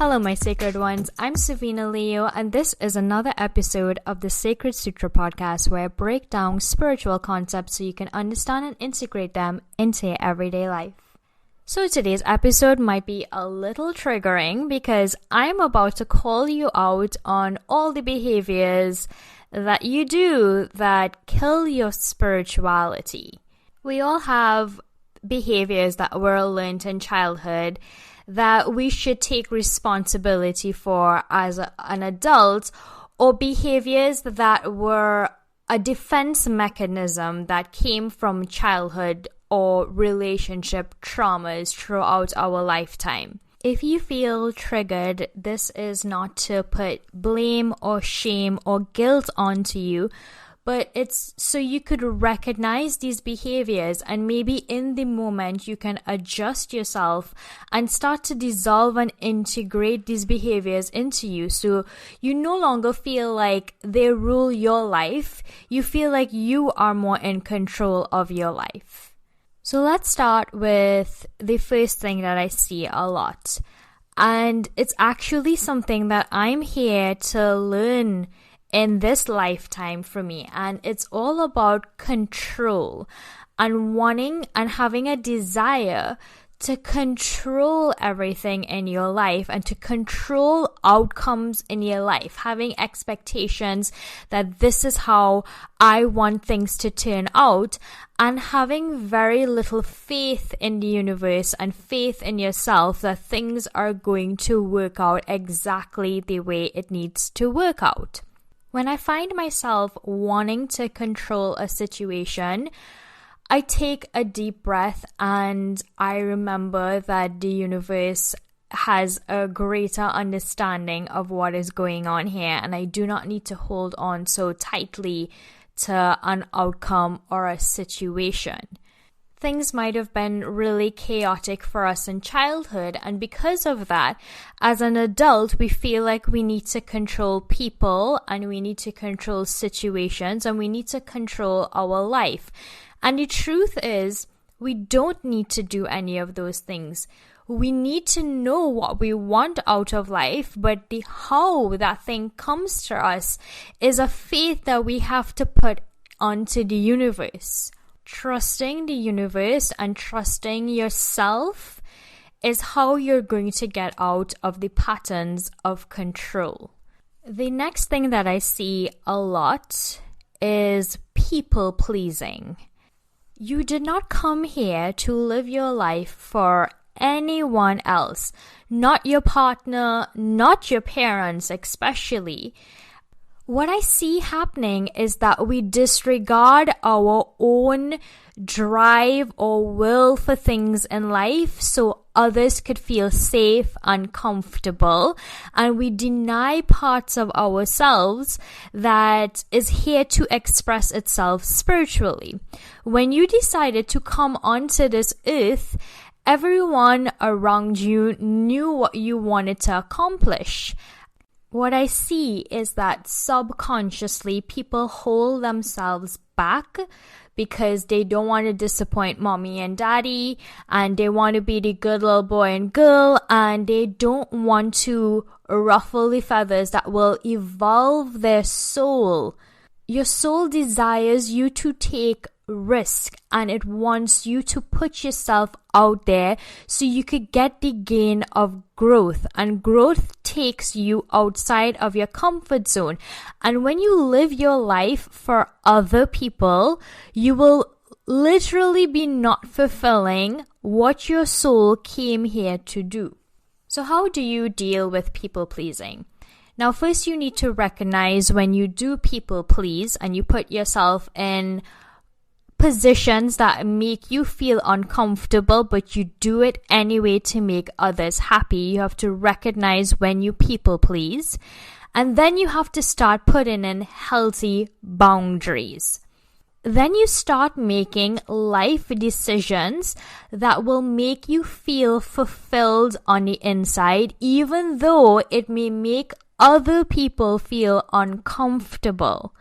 Hello, my sacred ones. I'm Savina Leo, and this is another episode of the Sacred Sutra podcast where I break down spiritual concepts so you can understand and integrate them into your everyday life. So today's episode might be a little triggering because I'm about to call you out on all the behaviors that you do that kill your spirituality. We all have behaviors that were learned in childhood that we should take responsibility for as an adult, or behaviors that were a defense mechanism that came from childhood or relationship traumas throughout our lifetime. If you feel triggered, this is not to put blame or shame or guilt onto you, but it's so you could recognize these behaviors, and maybe in the moment you can adjust yourself and start to dissolve and integrate these behaviors into you, so you no longer feel like they rule your life. You feel like you are more in control of your life. So let's start with the first thing that I see a lot, and it's actually something that I'm here to learn in this lifetime for me, and it's all about control and wanting and having a desire to control everything in your life and to control outcomes in your life, having expectations that this is how I want things to turn out, and having very little faith in the universe and faith in yourself that things are going to work out exactly the way it needs to work out. When I find myself wanting to control a situation, I take a deep breath and I remember that the universe has a greater understanding of what is going on here, and I do not need to hold on so tightly to an outcome or a situation. Things might have been really chaotic for us in childhood, and because of that, as an adult, we feel like we need to control people and we need to control situations and we need to control our life. And the truth is, we don't need to do any of those things. We need to know what we want out of life, but the how that thing comes to us is a faith that we have to put onto the universe. Trusting the universe and trusting yourself is how you're going to get out of the patterns of control. The next thing that I see a lot is people pleasing. You did not come here to live your life for anyone else, not your partner, not your parents especially. What I see happening is that we disregard our own drive or will for things in life so others could feel safe and comfortable, and we deny parts of ourselves that is here to express itself spiritually. When you decided to come onto this earth, everyone around you knew what you wanted to accomplish. What I see is that subconsciously people hold themselves back because they don't want to disappoint mommy and daddy, and they want to be the good little boy and girl, and they don't want to ruffle the feathers that will evolve their soul. Your soul desires you to take risk, and it wants you to put yourself out there so you could get the gain of growth, and growth takes you outside of your comfort zone. And when you live your life for other people, you will literally be not fulfilling what your soul came here to do. So how do you deal with people pleasing? Now, first you need to recognize when you do people please and you put yourself in positions that make you feel uncomfortable, but you do it anyway to make others happy. You have to recognize when you people please, and then you have to start putting in healthy boundaries. Then you start making life decisions that will make you feel fulfilled on the inside, even though it may make other people feel uncomfortable.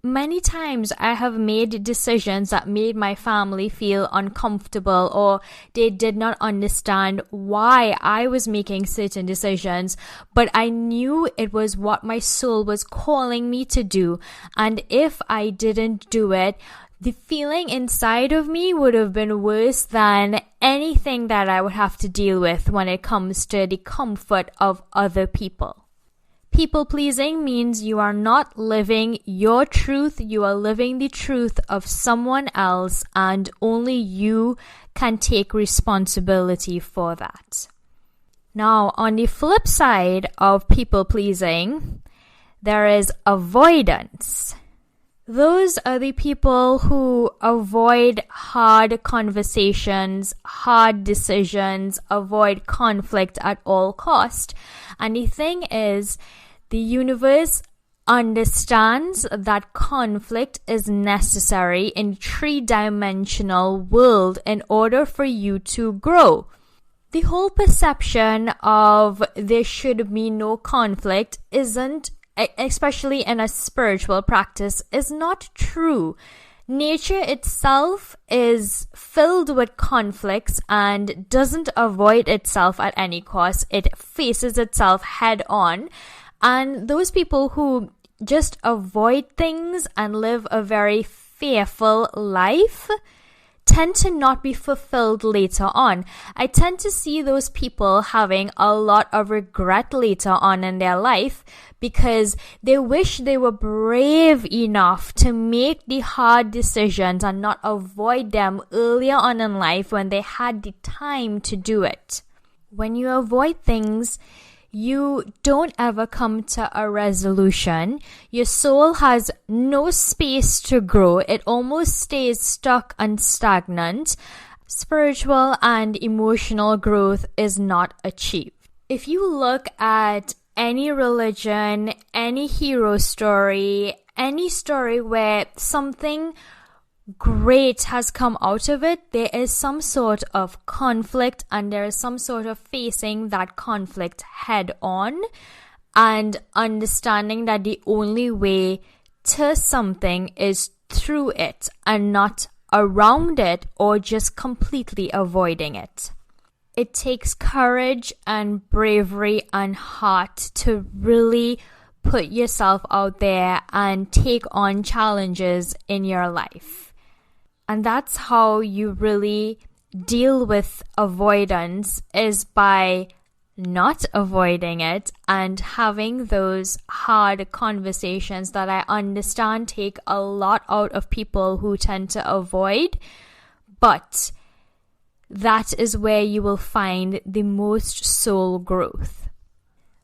Many times I have made decisions that made my family feel uncomfortable, or they did not understand why I was making certain decisions, but I knew it was what my soul was calling me to do. And if I didn't do it, the feeling inside of me would have been worse than anything that I would have to deal with when it comes to the comfort of other people. People pleasing means you are not living your truth, you are living the truth of someone else, and only you can take responsibility for that. Now, on the flip side of people pleasing, there is avoidance. Those are the people who avoid hard conversations, hard decisions, avoid conflict at all cost. And the thing is, the universe understands that conflict is necessary in a three-dimensional world in order for you to grow. The whole perception of there should be no conflict isn't, especially in a spiritual practice, is not true. Nature itself is filled with conflicts and doesn't avoid itself at any cost. It faces itself head on. And those people who just avoid things and live a very fearful life tend to not be fulfilled later on. I tend to see those people having a lot of regret later on in their life because they wish they were brave enough to make the hard decisions and not avoid them earlier on in life when they had the time to do it. When you avoid things, you don't ever come to a resolution. Your soul has no space to grow. It almost stays stuck and stagnant. Spiritual and emotional growth is not achieved. If you look at any religion, any hero story, any story where something great has come out of it, there is some sort of conflict and there is some sort of facing that conflict head on and understanding that the only way to something is through it and not around it or just completely avoiding it. It takes courage and bravery and heart to really put yourself out there and take on challenges in your life. And that's how you really deal with avoidance, is by not avoiding it and having those hard conversations that I understand take a lot out of people who tend to avoid. But that is where you will find the most soul growth.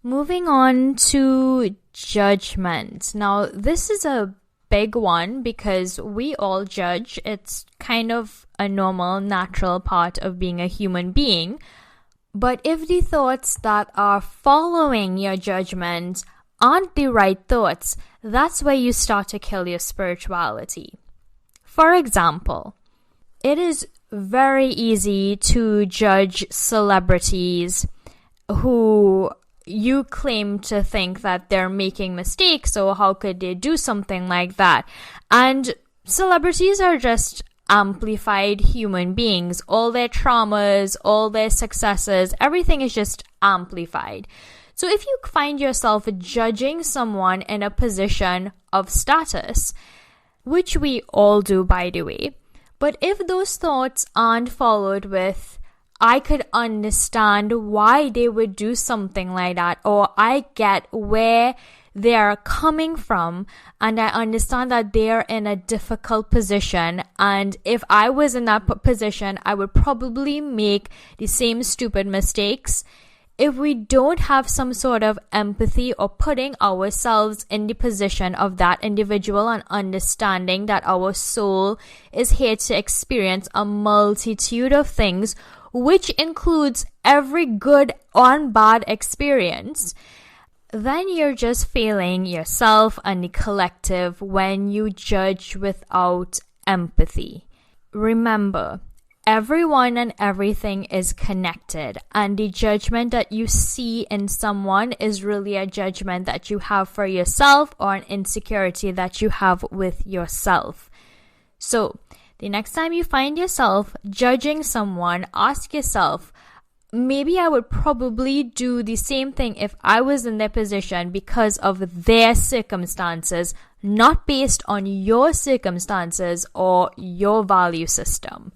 Moving on to judgment. Now, this is a big one because we all judge. It's kind of a normal, natural part of being a human being. But if the thoughts that are following your judgment aren't the right thoughts, that's where you start to kill your spirituality. For example, it is very easy to judge celebrities who you claim to think that they're making mistakes, or how could they do something like that? And celebrities are just amplified human beings. All their traumas, all their successes, everything is just amplified. So if you find yourself judging someone in a position of status, which we all do, by the way, but if those thoughts aren't followed with, I could understand why they would do something like that, or I get where they are coming from and I understand that they're in a difficult position, and if I was in that position, I would probably make the same stupid mistakes. If we don't have some sort of empathy or putting ourselves in the position of that individual and understanding that our soul is here to experience a multitude of things, which includes every good and bad experience, then you're just failing yourself and the collective when you judge without empathy. Remember, Everyone and everything is connected, and the judgment that you see in someone is really a judgment that you have for yourself or an insecurity that you have with yourself. So, the next time you find yourself judging someone, ask yourself, maybe I would probably do the same thing if I was in their position because of their circumstances, not based on your circumstances or your value system.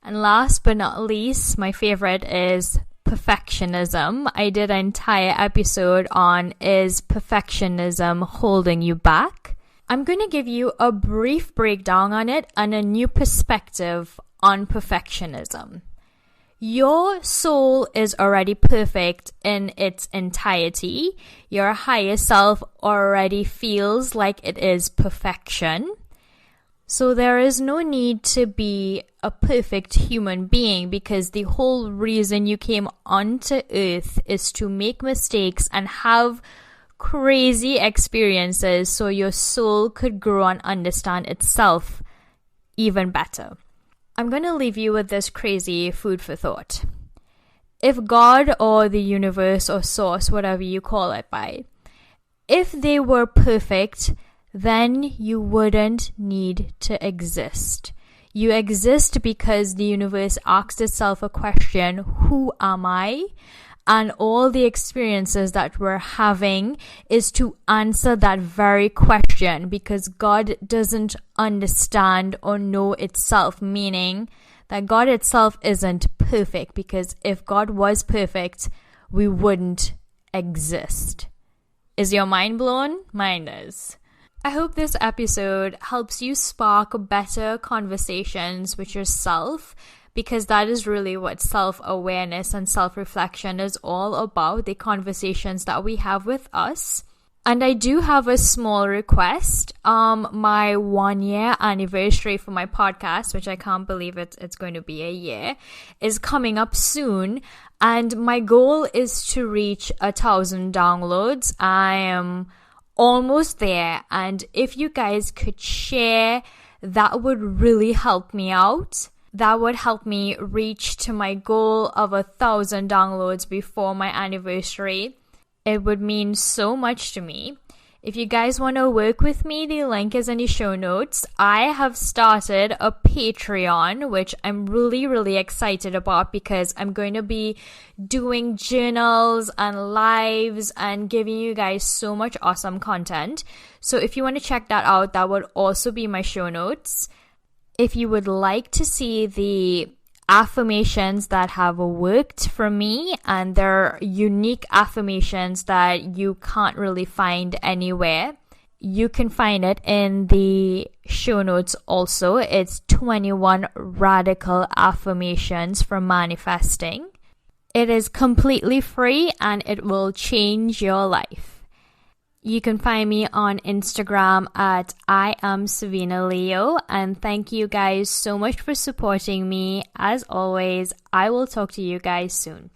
And last but not least, my favorite is perfectionism. I did an entire episode on is perfectionism holding you back? I'm going to give you a brief breakdown on it and a new perspective on perfectionism. Your soul is already perfect in its entirety. Your higher self already feels like it is perfection. So there is no need to be a perfect human being, because the whole reason you came onto earth is to make mistakes and have crazy experiences so your soul could grow and understand itself even better. I'm going to leave you with this crazy food for thought. If God or the universe or source, whatever you call it by, if they were perfect, then you wouldn't need to exist. You exist because the universe asked itself a question, who am I? And all the experiences that we're having is to answer that very question, because God doesn't understand or know itself, meaning that God itself isn't perfect, because if God was perfect, we wouldn't exist. Is your mind blown? Mine is. I hope this episode helps you spark better conversations with yourself, because that is really what self-awareness and self-reflection is all about, the conversations that we have with us. And I do have a small request. My 1-year anniversary for my podcast, which I can't believe it's going to be a year, is coming up soon. And my goal is to reach 1,000 downloads. I am almost there, and if you guys could share, that would really help me out. That would help me reach to my goal of 1,000 downloads before my anniversary. It would mean so much to me. If you guys want to work with me, the link is in the show notes. I have started a Patreon, which I'm really, really excited about, because I'm going to be doing journals and lives and giving you guys so much awesome content. So if you want to check that out, that would also be my show notes. If you would like to see the affirmations that have worked for me, and they're unique affirmations that you can't really find anywhere, you can find it in the show notes also. It's 21 radical affirmations for manifesting. It is completely free and it will change your life. You can find me on Instagram at I am Savina Leo, and thank you guys so much for supporting me. As always, I will talk to you guys soon.